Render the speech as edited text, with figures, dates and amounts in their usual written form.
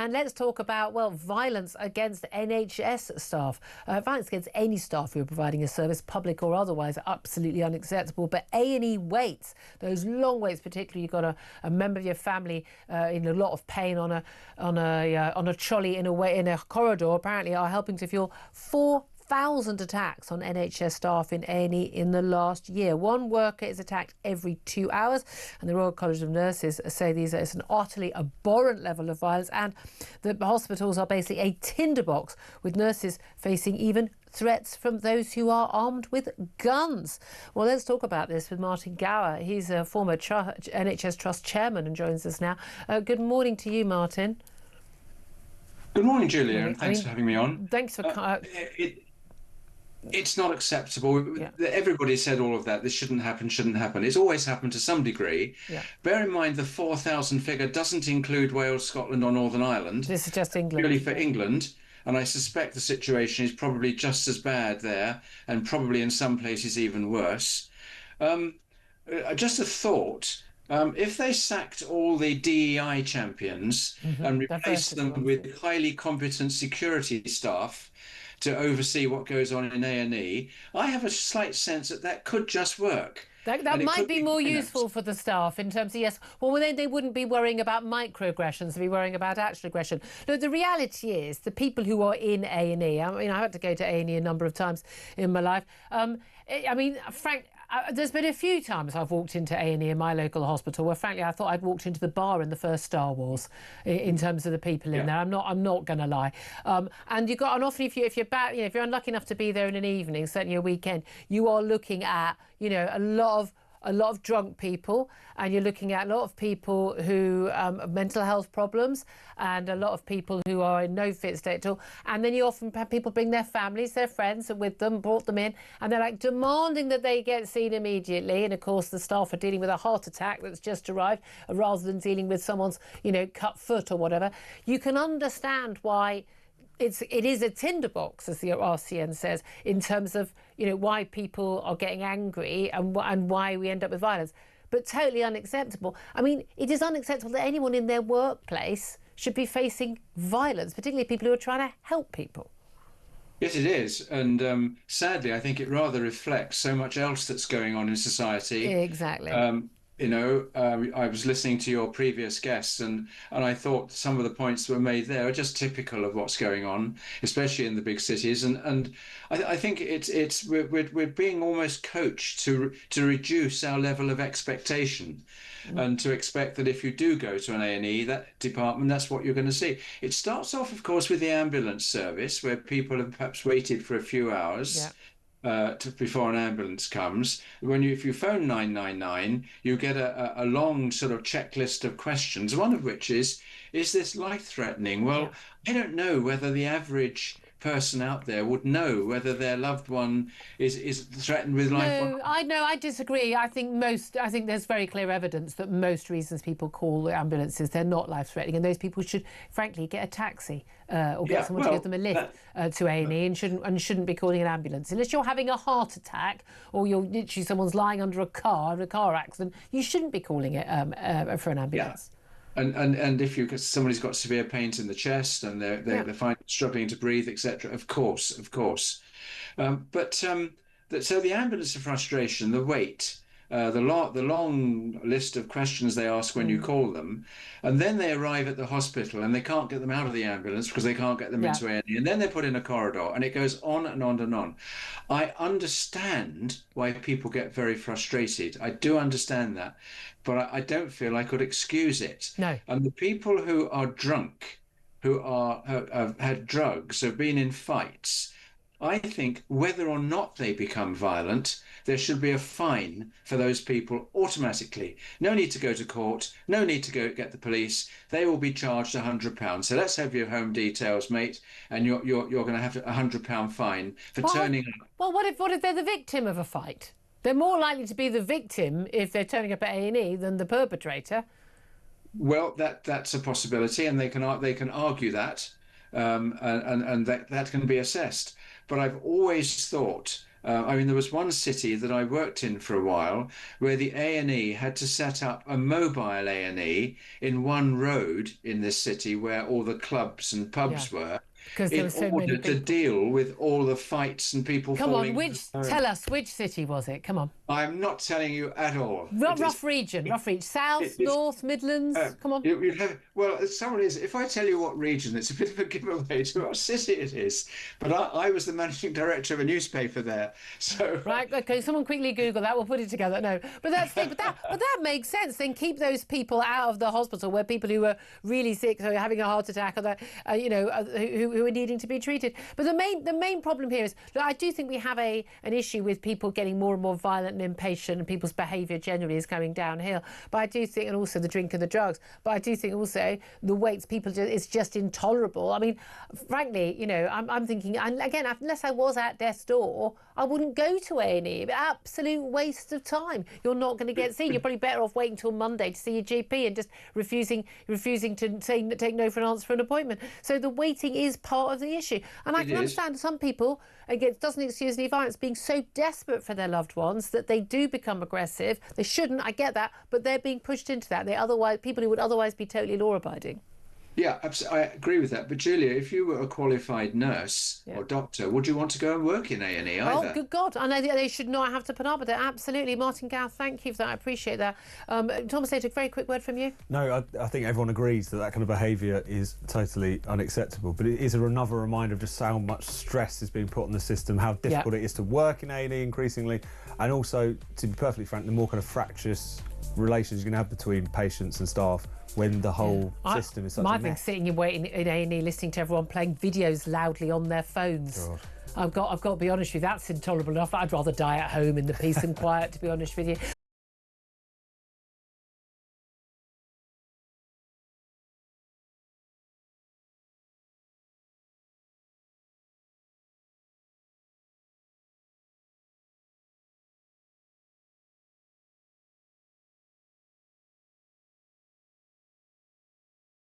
And let's talk about, well, violence against NHS staff. Violence against any staff who are providing a service, public or otherwise, absolutely unacceptable. But A&E waits, those long waits, particularly you've got a member of your family in a lot of pain on a trolley in a corridor, apparently are helping to fuel 4,000 attacks on NHS staff in A&E in the last year. One worker is attacked every 2 hours, and the Royal College of Nurses say it's an utterly abhorrent level of violence, and the hospitals are basically a tinderbox, with nurses facing even threats from those who are armed with guns. Well, let's talk about this with Martin Gower. He's a former NHS Trust chairman and joins us now. Good morning to you, Martin. Good morning, Julia, and thanks for having me on. Thanks for... It's not acceptable. Yeah. Everybody said all of that. This shouldn't happen. It's always happened to some degree. Yeah. Bear in mind the 4,000 figure doesn't include Wales, Scotland or Northern Ireland. This is just England. Purely for England. And I suspect the situation is probably just as bad there, and probably in some places even worse. Just a thought. If they sacked all the DEI champions and replaced them with highly competent security staff to oversee what goes on in A&E, I have a slight sense that could just work. That might be more useful for the staff in terms of, yes, well, they wouldn't be worrying about microaggressions, they'd be worrying about actual aggression. No, the reality is the people who are in A&E, I mean, I had to go to A&E a number of times in my life. There's been a few times I've walked into A&E in my local hospital where, frankly, I thought I'd walked into the bar in the first Star Wars in terms of the people in there. I'm not going to lie. And often if you're unlucky enough to be there in an evening, certainly a weekend, you are looking at a lot of drunk people, and you're looking at a lot of people who have mental health problems, and a lot of people who are in no fit state at all. And then you often have people bring their families, their friends with them, brought them in, and they're like demanding that they get seen immediately. And of course the staff are dealing with a heart attack that's just arrived, rather than dealing with someone's cut foot or whatever. You can understand why it is a tinderbox, as the RCN says, in terms of why people are getting angry and why we end up with violence. But totally unacceptable. I mean, it is unacceptable that anyone in their workplace should be facing violence, particularly people who are trying to help people. Yes, it is. And sadly, I think it rather reflects so much else that's going on in society. Exactly. I was listening to your previous guests, and I thought some of the points that were made there are just typical of what's going on, especially in the big cities. And I think we're being almost coached to reduce our level of expectation, and to expect that if you do go to an A&E, that department, that's what you're going to see. It starts off, of course, with the ambulance service, where people have perhaps waited for a few hours. Yeah. Before an ambulance comes. If you phone 999, you get a long sort of checklist of questions, one of which is this life-threatening? Well, I don't know whether the average person out there would know whether their loved one is threatened with life. No, I disagree. I think there's very clear evidence that most reasons people call ambulances, they're not life-threatening, and those people should, frankly, get a taxi or get someone to give them a lift to A&E, and shouldn't be calling an ambulance. Unless you're having a heart attack, or you're literally someone's lying under a car accident, you shouldn't be calling it for an ambulance. Yeah. And if somebody's got severe pains in the chest and they're struggling to breathe, etc., of course. So the ambulance of frustration, the wait, the long list of questions they ask when you call them, and then they arrive at the hospital and they can't get them out of the ambulance because they can't get them into A&E, and then they're put in a corridor, and it goes on and on and on. I understand why people get very frustrated. I do understand that, but I don't feel I could excuse it. No. And the people who are drunk, who have had drugs, have been in fights, I think whether or not they become violent, there should be a fine for those people automatically. No need to go to court, no need to go get the police. They will be charged £100. So let's have your home details, mate, and you're going to have a £100 fine for turning up. Well, what if they're the victim of a fight? They're more likely to be the victim if they're turning up at A&E than the perpetrator. Well, that's a possibility, and they can argue that, and that can be assessed. But I've always thought I mean, there was one city that I worked in for a while where the A&E had to set up a mobile A&E in one road in this city where all the clubs and Yeah, pubs were, because there in were so many order to people. deal with all the fights and people Come on, falling. which tell us which city was it? Come on. I'm not telling you at all. Rough region, rough region. It South, is. North, Midlands. Come on. You have, well, someone is. If I tell you what region, it's a bit of a giveaway to what city it is. But I was the managing director of a newspaper there, so Right, okay, someone quickly Google that, we'll put it together. No, but that's the thing, but that makes sense. Then keep those people out of the hospital where people who are really sick, who are having a heart attack, or that, who are needing to be treated. But the main problem here is that I do think we have an issue with people getting more and more violent and impatient, and people's behaviour generally is going downhill. But I do think, and also the drink and the drugs, but I do think also the waits, it's just intolerable. I mean, frankly, I'm thinking, and again, unless I was at death's door, I wouldn't go to A&E. Absolute waste of time. You're not going to get seen. You're probably better off waiting till Monday to see your GP and just refusing to take no for an answer for an appointment. So the waiting is part of the issue. And I can understand some people, again, it doesn't excuse any violence, being so desperate for their loved ones that they do become aggressive. They shouldn't, I get that, but they're being pushed into that. People who would otherwise be totally law-abiding. Yeah, I agree with that. But Julia, if you were a qualified nurse or doctor, would you want to go and work in A&E either? Oh, good God. I know they should not have to put up with it. Absolutely. Martin Gower, thank you for that. I appreciate that. Thomas, a very quick word from you. No, I think everyone agrees that kind of behaviour is totally unacceptable. But it is another reminder of just how much stress is being put on the system, how difficult it is to work in A&E increasingly. And also, to be perfectly frank, the more kind of fractious relations you're going to have between patients and staff when the whole system is such a mess. I've been sitting and waiting in A&E listening to everyone playing videos loudly on their phones. God. I've got to be honest with you, that's intolerable enough. I'd rather die at home in the peace and quiet, to be honest with you.